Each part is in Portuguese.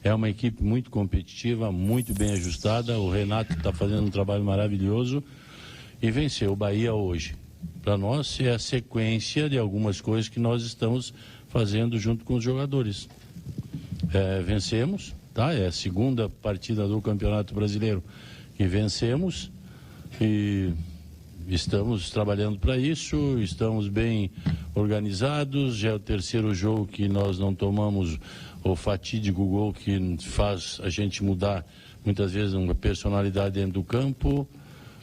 É uma equipe muito competitiva, muito bem ajustada. O Renato está fazendo um trabalho maravilhoso e venceu o Bahia hoje. Para nós é a sequência de algumas coisas que nós estamos fazendo junto com os jogadores. Vencemos, tá? É a segunda partida do Campeonato Brasileiro que vencemos e estamos trabalhando para isso, estamos bem organizados. Já é o terceiro jogo que nós não tomamos o fatídico gol que faz a gente mudar muitas vezes uma personalidade dentro do campo.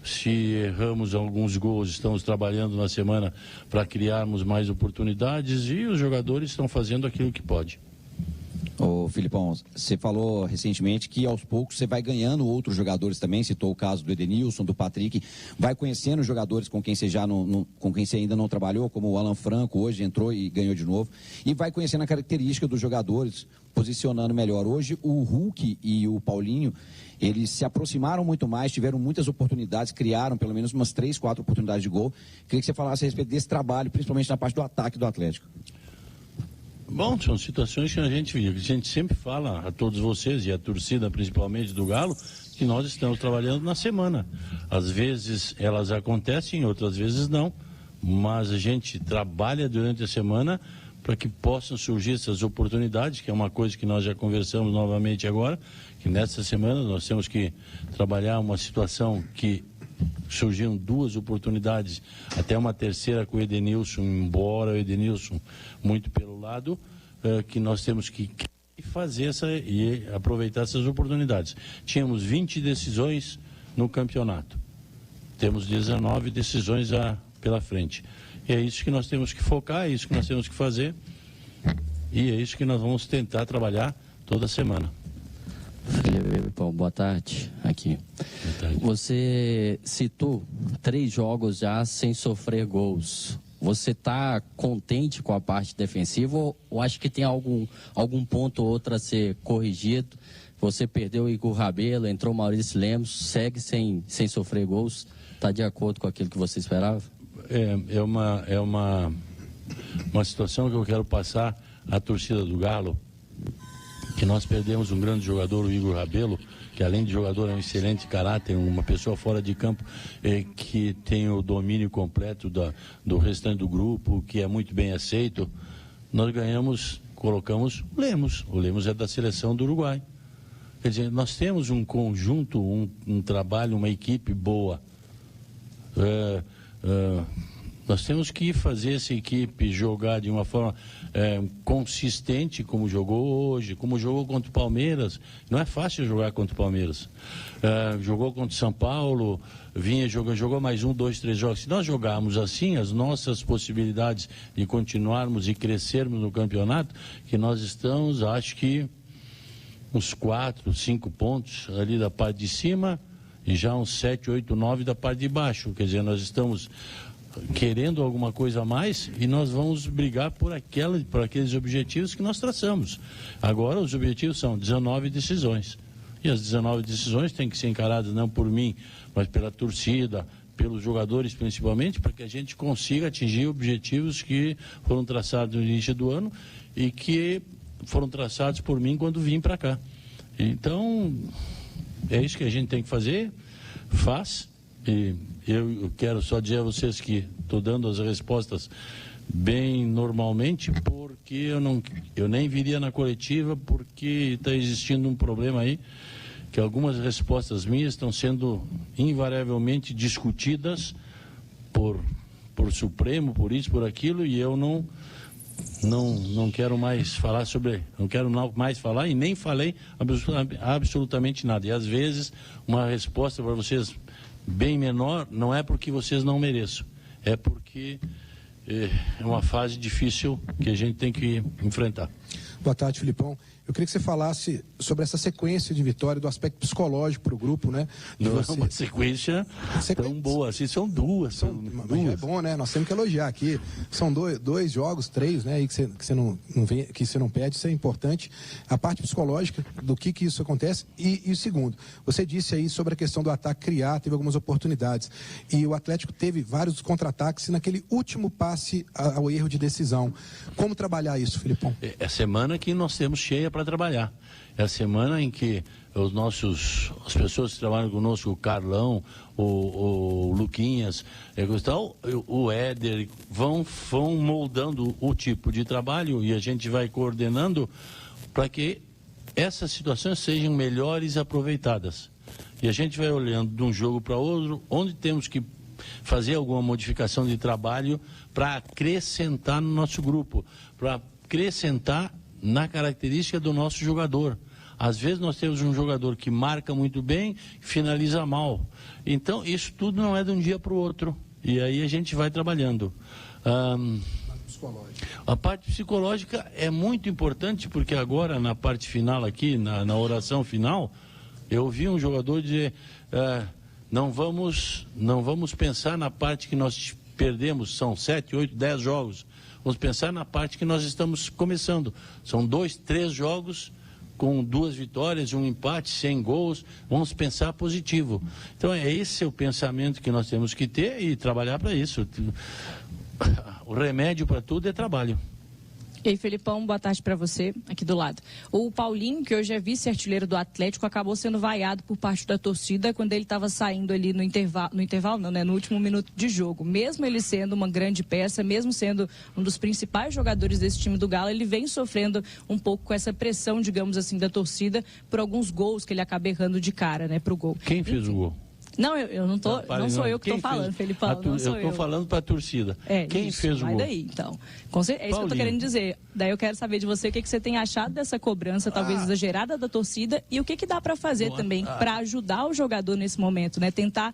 Se erramos alguns gols, estamos trabalhando na semana para criarmos mais oportunidades e os jogadores estão fazendo aquilo que pode. Ô Filipão, você falou recentemente que aos poucos você vai ganhando outros jogadores também, citou o caso do Edenilson, do Patrick, vai conhecendo jogadores com quem você com quem você ainda não trabalhou, como o Alan Franco, hoje entrou e ganhou de novo, e vai conhecendo a característica dos jogadores, posicionando melhor. Hoje o Hulk e o Paulinho, eles se aproximaram muito mais, tiveram muitas oportunidades, criaram pelo menos umas 3, 4 oportunidades de gol. Queria que você falasse a respeito desse trabalho, principalmente na parte do ataque do Atlético. Bom, são situações que a gente sempre fala a todos vocês, e a torcida principalmente do Galo, que nós estamos trabalhando na semana. Às vezes elas acontecem, outras vezes não, mas a gente trabalha durante a semana para que possam surgir essas oportunidades, que é uma coisa que nós já conversamos novamente agora, que nessa semana nós temos que trabalhar uma situação que surgiram 2 oportunidades, até uma terceira com o Edenilson, embora o Edenilson muito pelo lado, que nós temos que fazer e aproveitar essas oportunidades. Tínhamos 20 decisões no campeonato, temos 19 decisões pela frente. E é isso que nós temos que focar, é isso que nós temos que fazer e é isso que nós vamos tentar trabalhar toda semana. Filipão, boa tarde. Aqui. Boa tarde. Você citou 3 jogos já sem sofrer gols. Você está contente com a parte defensiva ou acha que tem algum ponto ou outro a ser corrigido? Você perdeu o Igor Rabelo, entrou o Maurício Lemos, segue sem sofrer gols. Está de acordo com aquilo que você esperava? É uma situação que eu quero passar à torcida do Galo, que nós perdemos um grande jogador, o Igor Rabelo, que além de jogador é um excelente caráter, uma pessoa fora de campo que tem o domínio completo do restante do grupo, que é muito bem aceito. Nós colocamos o Lemos. O Lemos é da seleção do Uruguai. Quer dizer, nós temos um conjunto, um trabalho, uma equipe boa. Nós temos que fazer essa equipe jogar de uma forma consistente, como jogou hoje, como jogou contra o Palmeiras. Não é fácil jogar contra o Palmeiras. Jogou contra o São Paulo, jogou mais 1, 2, 3 jogos. Se nós jogarmos assim, as nossas possibilidades de continuarmos e crescermos no campeonato, que nós estamos, acho que uns 4, 5 pontos ali da parte de cima e já uns 7, 8, 9 da parte de baixo. Quer dizer, nós estamos querendo alguma coisa a mais e nós vamos brigar por aqueles objetivos que nós traçamos. Agora os objetivos são 19 decisões. E as 19 decisões têm que ser encaradas não por mim, mas pela torcida, pelos jogadores principalmente, para que a gente consiga atingir objetivos que foram traçados no início do ano e que foram traçados por mim quando vim para cá. Então, é isso que a gente tem que fazer, faz. E eu quero só dizer a vocês que estou dando as respostas bem normalmente, porque eu nem viria na coletiva, porque está existindo um problema aí, que algumas respostas minhas estão sendo invariavelmente discutidas por Supremo, por isso, por aquilo, e eu não quero mais falar não quero mais falar e nem falei absolutamente nada. E às vezes uma resposta para vocês bem menor, não é porque vocês não mereçam, é porque é uma fase difícil que a gente tem que enfrentar. Boa tarde, Filipão. Eu queria que você falasse sobre essa sequência de vitória, do aspecto psicológico para o grupo, né? Não é uma sequência tão boa assim, são duas. Mas é bom, né? Nós temos que elogiar aqui. São dois jogos, 3, né? E que você não perde, isso é importante. A parte psicológica, do que isso acontece. E o segundo, você disse aí sobre a questão do ataque criar, teve algumas oportunidades. E o Atlético teve vários contra-ataques naquele último passe ao erro de decisão. Como trabalhar isso, Filipão? É semana que nós temos cheia para para trabalhar. É a semana em que as pessoas que trabalham conosco, o Carlão, o Luquinhas, o Éder, vão moldando o tipo de trabalho e a gente vai coordenando para que essas situações sejam melhores aproveitadas. E a gente vai olhando de um jogo para outro, onde temos que fazer alguma modificação de trabalho para acrescentar no nosso grupo, para acrescentar na característica do nosso jogador. Às vezes nós temos um jogador que marca muito bem, finaliza mal. Então, isso tudo não é de um dia para o outro. E aí a gente vai trabalhando. A parte psicológica é muito importante, porque agora, na parte final aqui, na oração final, eu ouvi um jogador dizer, não vamos pensar na parte que nós perdemos, são 7, 8, 10 jogos. Vamos pensar na parte que nós estamos começando. São 2, 3 jogos com 2 vitórias, 1 empate, 100 gols. Vamos pensar positivo. Então, esse é o pensamento que nós temos que ter e trabalhar para isso. O remédio para tudo é trabalho. E aí, Felipão, boa tarde para você, aqui do lado. O Paulinho, que hoje é vice-artilheiro do Atlético, acabou sendo vaiado por parte da torcida quando ele estava saindo ali no último minuto de jogo. Mesmo ele sendo uma grande peça, mesmo sendo um dos principais jogadores desse time do Galo, ele vem sofrendo um pouco com essa pressão, digamos assim, da torcida por alguns gols que ele acaba errando de cara, né, pro gol. Quem fez o gol? Não, eu não tô, não sou eu que estou falando, Felipão, não sou eu. Eu estou falando para a torcida. Quem fez o gol? Vai daí, então. É isso que eu estou querendo dizer. Daí eu quero saber de você o que você tem achado dessa cobrança, talvez exagerada da torcida, e o que dá para fazer também para ajudar o jogador nesse momento, né? Tentar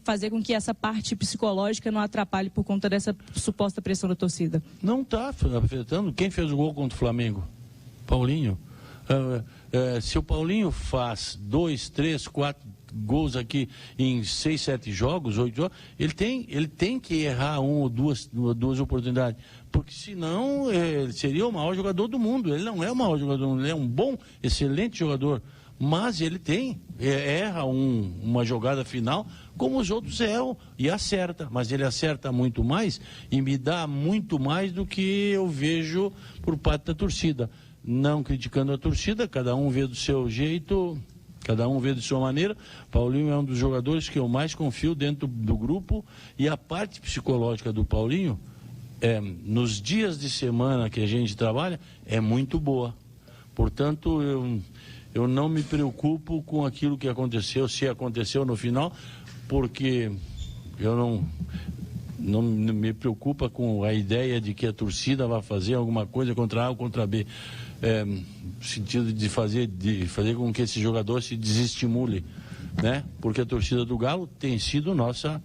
fazer com que essa parte psicológica não atrapalhe por conta dessa suposta pressão da torcida. Não está afetando. Quem fez o gol contra o Flamengo? Paulinho. Se o Paulinho faz 2, 3, 4 gols aqui em 6, 7 jogos, 8 jogos, ele tem que errar 1 ou 2 oportunidades, porque senão ele seria o maior jogador do mundo. Ele não é o maior jogador do mundo, ele é um bom, excelente jogador, mas ele erra uma jogada final como os outros erram e acerta, mas ele acerta muito mais e me dá muito mais do que eu vejo por parte da torcida. Não criticando a torcida, cada um vê do seu jeito, cada um vê de sua maneira. Paulinho é um dos jogadores que eu mais confio dentro do grupo, e a parte psicológica do Paulinho, nos dias de semana que a gente trabalha, é muito boa. Portanto, eu não me preocupo com aquilo que aconteceu, se aconteceu no final, porque eu não me preocupa com a ideia de que a torcida vai fazer alguma coisa contra A ou contra B. No sentido de fazer com que esse jogador se desestimule, né? Porque a torcida do Galo tem sido nossa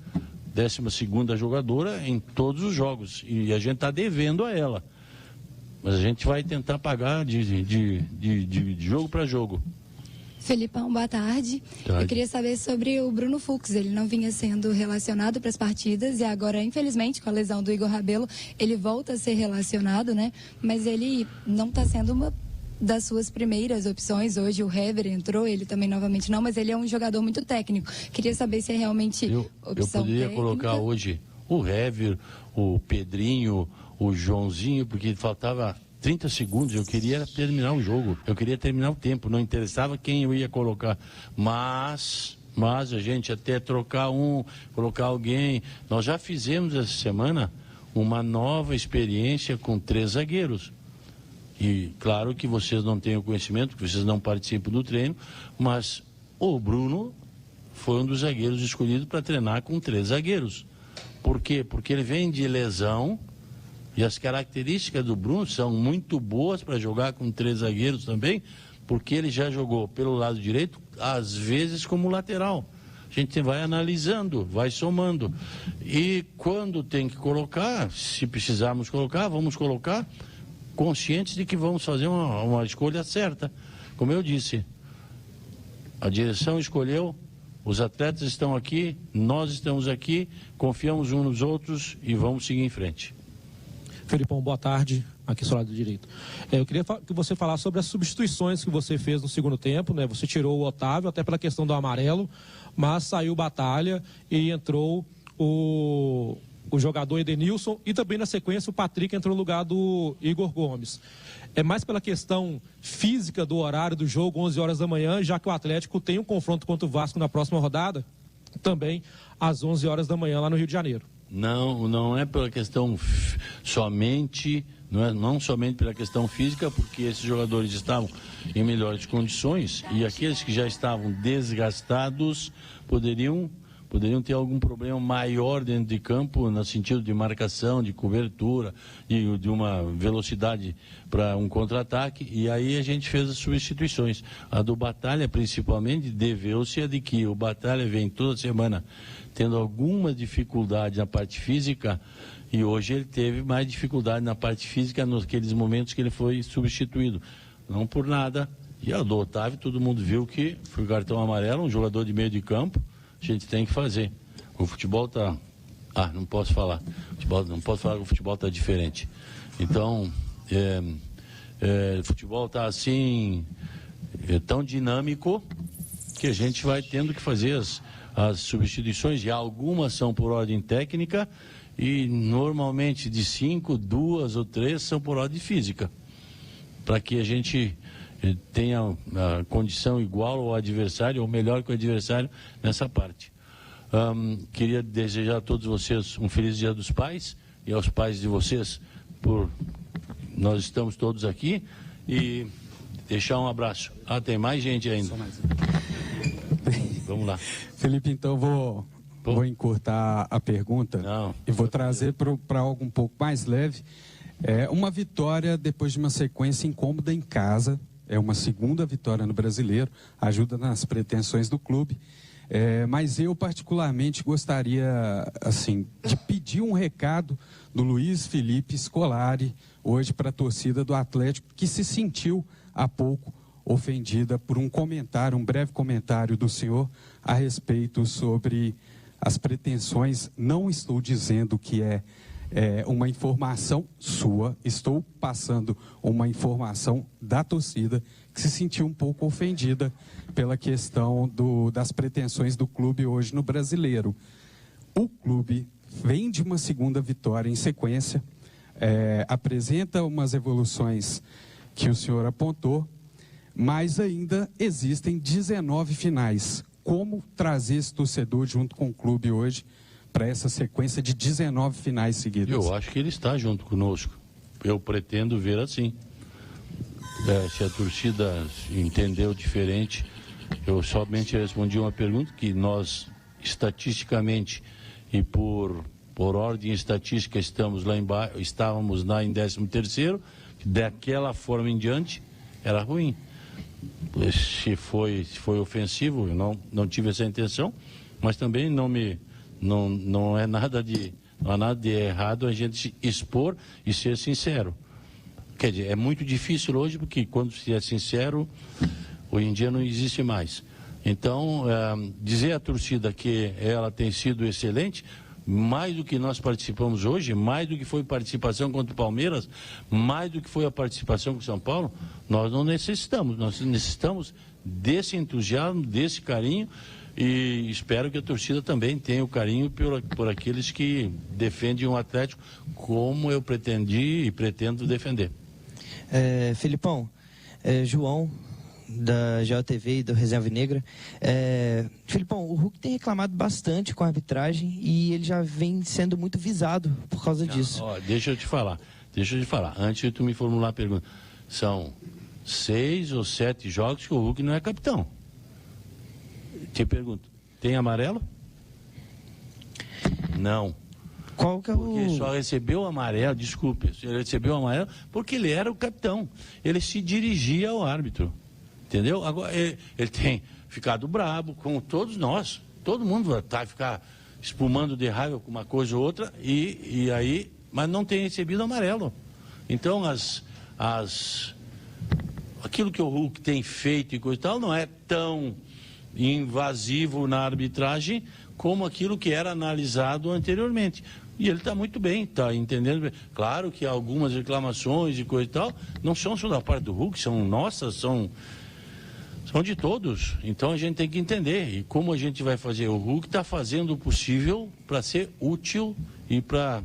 12ª jogadora em todos os jogos, e a gente está devendo a ela, mas a gente vai tentar pagar de jogo para jogo. Felipão, boa tarde. Eu queria saber sobre o Bruno Fux. Ele não vinha sendo relacionado para as partidas e agora, infelizmente, com a lesão do Igor Rabelo, ele volta a ser relacionado, né? Mas ele não está sendo uma das suas primeiras opções. Hoje o Hever entrou, ele também novamente não, mas ele é um jogador muito técnico. Queria saber se é realmente opção poderia técnica. Colocar hoje o Hever, o Pedrinho, o Joãozinho, porque faltava 30 segundos, eu queria terminar o jogo, eu queria terminar o tempo, não interessava quem eu ia colocar, mas a gente até colocar alguém. Nós já fizemos essa semana uma nova experiência com 3 zagueiros, e claro que vocês não têm o conhecimento, que vocês não participam do treino, mas o Bruno foi um dos zagueiros escolhidos para treinar com 3 zagueiros. Por quê? Porque ele vem de lesão, e as características do Bruno são muito boas para jogar com 3 zagueiros também, porque ele já jogou pelo lado direito, às vezes como lateral. A gente vai analisando, vai somando. E quando tem que colocar, se precisarmos colocar, vamos colocar, conscientes de que vamos fazer uma escolha certa. Como eu disse, a direção escolheu, os atletas estão aqui, nós estamos aqui, confiamos uns nos outros e vamos seguir em frente. Felipão, boa tarde, aqui do lado direito. Eu queria que você falasse sobre as substituições que você fez no segundo tempo, né? Você tirou o Otávio, até pela questão do amarelo, mas saiu Batalha e entrou o jogador Edenilson, e também na sequência o Patrick entrou no lugar do Igor Gomes. é mais pela questão física do horário do jogo, 11 horas da manhã, já que o Atlético tem um confronto contra o Vasco na próxima rodada, também às 11 horas da manhã lá no Rio de Janeiro. Não é pela questão somente, não somente pela questão física, porque esses jogadores estavam em melhores condições e aqueles que já estavam desgastados poderiam ter algum problema maior dentro de campo, no sentido de marcação, de cobertura, de uma velocidade para um contra-ataque, e aí a gente fez as substituições. A do Batalha, principalmente, deveu-se a de que o Batalha vem toda semana tendo alguma dificuldade na parte física, e hoje ele teve mais dificuldade na parte física naqueles momentos que ele foi substituído. Não por nada. E a do Otávio, todo mundo viu que foi o cartão amarelo, um jogador de meio de campo. A gente tem que fazer. O futebol está... não posso falar. Não posso falar que o futebol está diferente. Então, o futebol está assim, tão dinâmico, que a gente vai tendo que fazer as substituições, e algumas são por ordem técnica, e normalmente de 5, 2 ou 3 são por ordem física, para que a gente tenha a condição igual ao adversário, ou melhor que o adversário nessa parte. Queria desejar a todos vocês um feliz Dia dos Pais, e aos pais de vocês, nós estamos todos aqui, e deixar um abraço. Tem mais gente ainda. Vamos lá. Felipe, então vou encurtar a pergunta e vou trazer para algo um pouco mais leve. Uma vitória depois de uma sequência incômoda em casa, é uma segunda vitória no Brasileiro, ajuda nas pretensões do clube. Mas eu particularmente gostaria de pedir um recado do Luiz Felipe Scolari hoje para a torcida do Atlético, que se sentiu há pouco ofendida por um breve comentário do senhor a respeito sobre as pretensões. Não estou dizendo que é uma informação sua, estou passando uma informação da torcida que se sentiu um pouco ofendida pela questão das pretensões do clube hoje no Brasileiro. O clube vem de uma segunda vitória em sequência, apresenta umas evoluções que o senhor apontou, mas ainda existem 19 finais. Como trazer esse torcedor junto com o clube hoje para essa sequência de 19 finais seguidas? Eu acho que ele está junto conosco. Eu pretendo ver assim. Se a torcida entendeu diferente, eu somente respondi uma pergunta que nós, estatisticamente e por ordem estatística, estávamos lá em 13º, daquela forma em diante, era ruim. Se foi ofensivo, eu não tive essa intenção, mas também não há nada de errado a gente expor e ser sincero. Quer dizer, é muito difícil hoje, porque quando se é sincero, hoje em dia não existe mais. Então, dizer à torcida que ela tem sido excelente, mais do que nós participamos hoje, mais do que foi participação contra o Palmeiras, mais do que foi a participação com o São Paulo, nós não necessitamos. Nós necessitamos desse entusiasmo, desse carinho, e espero que a torcida também tenha o carinho por aqueles que defendem o Atlético, como eu pretendi e pretendo defender. Felipão, João, da GeoTV e do Reserva Negra. Felipão, o Hulk tem reclamado bastante com a arbitragem e ele já vem sendo muito visado por causa disso. Deixa eu te falar, antes de tu me formular a pergunta, são 6 ou 7 jogos que o Hulk não é capitão. Te pergunto, tem amarelo? Não. Qual que é porque só recebeu o amarelo, desculpe, ele recebeu o amarelo porque ele era o capitão, ele se dirigia ao árbitro. Entendeu? Agora, ele tem ficado brabo com todos nós. Todo mundo vai ficar espumando de raiva com uma coisa ou outra, e aí, mas não tem recebido amarelo. Então, aquilo que o Hulk tem feito e coisa e tal, não é tão invasivo na arbitragem como aquilo que era analisado anteriormente. E ele está muito bem, está entendendo bem. Claro que algumas reclamações e coisa e tal não são só da parte do Hulk, são nossas, são de todos. Então a gente tem que entender. E como a gente vai fazer? O Hulk está fazendo o possível para ser útil e para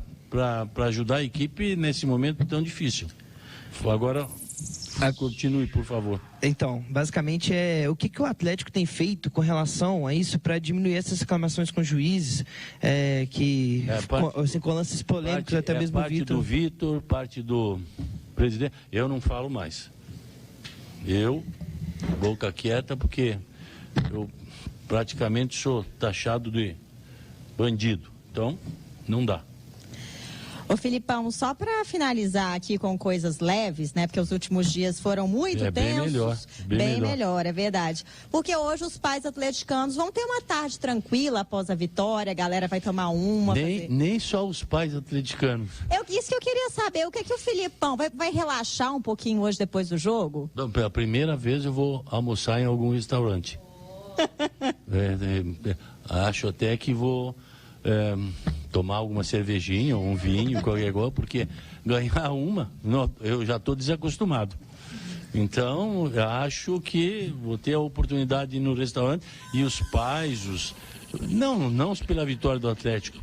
ajudar a equipe nesse momento tão difícil. Agora, Continue, por favor. Então, basicamente o que o Atlético tem feito com relação a isso para diminuir essas reclamações com juízes, com lances polêmicos, até mesmo o Vitor. Parte do Vitor, parte do presidente. Eu não falo mais. Eu, boca quieta, porque eu praticamente sou taxado de bandido. Então, não dá. Ô Filipão, só para finalizar aqui com coisas leves, né? Porque os últimos dias foram muito tensos. Bem melhor, é verdade. Porque hoje os pais atleticanos vão ter uma tarde tranquila após a vitória, a galera vai tomar uma. Nem só os pais atleticanos. Isso que eu queria saber, o que o Filipão vai relaxar um pouquinho hoje depois do jogo? Não, pela primeira vez eu vou almoçar em algum restaurante. Acho até que vou tomar alguma cervejinha ou um vinho, qualquer coisa, porque ganhar eu já estou desacostumado. Então, eu acho que vou ter a oportunidade de ir no restaurante e os pais, não pela vitória do Atlético,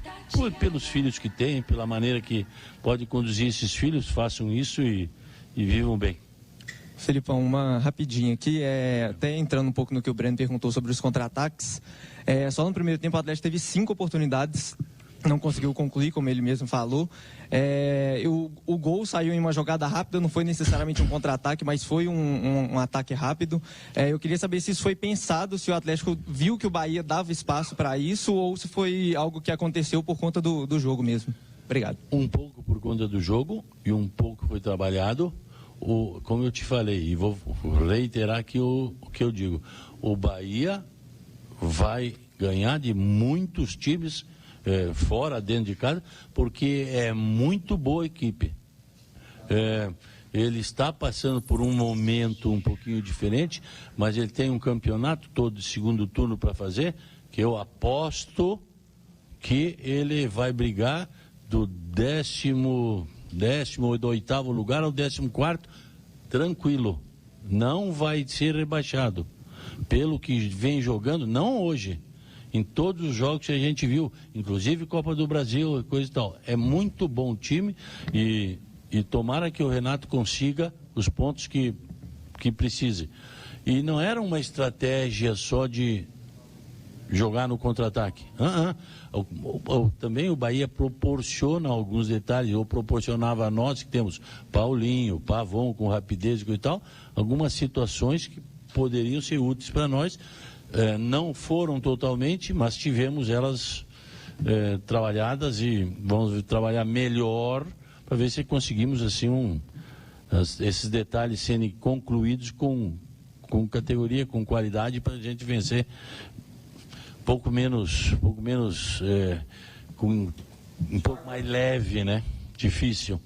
pelos filhos que têm, pela maneira que pode conduzir esses filhos, façam isso e vivam bem. Felipão, uma rapidinha aqui, até entrando um pouco no que o Breno perguntou sobre os contra-ataques. Só no primeiro tempo o Atlético teve 5 oportunidades, não conseguiu concluir, como ele mesmo falou. O gol saiu em uma jogada rápida, não foi necessariamente um contra-ataque, mas foi um ataque rápido. Eu queria saber se isso foi pensado, se o Atlético viu que o Bahia dava espaço para isso ou se foi algo que aconteceu por conta do jogo mesmo. Obrigado. Um pouco por conta do jogo e um pouco foi trabalhado. Como eu te falei, e vou reiterar aqui o que eu digo, o Bahia vai ganhar de muitos times fora, dentro de casa, porque é muito boa equipe. Ele está passando por um momento um pouquinho diferente, mas ele tem um campeonato todo de segundo turno para fazer, que eu aposto que ele vai brigar do 18º lugar ao 14º, tranquilo, não vai ser rebaixado, pelo que vem jogando, não hoje, em todos os jogos que a gente viu, inclusive Copa do Brasil e coisa e tal, é muito bom time e tomara que o Renato consiga os pontos que precise. E não era uma estratégia só de jogar no contra-ataque. Também o Bahia proporciona alguns detalhes, ou proporcionava a nós, que temos Paulinho, Pavon com rapidez e tal, algumas situações que poderiam ser úteis para nós. Não foram totalmente, mas tivemos elas trabalhadas e vamos trabalhar melhor para ver se conseguimos assim esses detalhes serem concluídos com categoria, com qualidade, para a gente vencer um pouco menos, com um pouco mais leve, né? Difícil.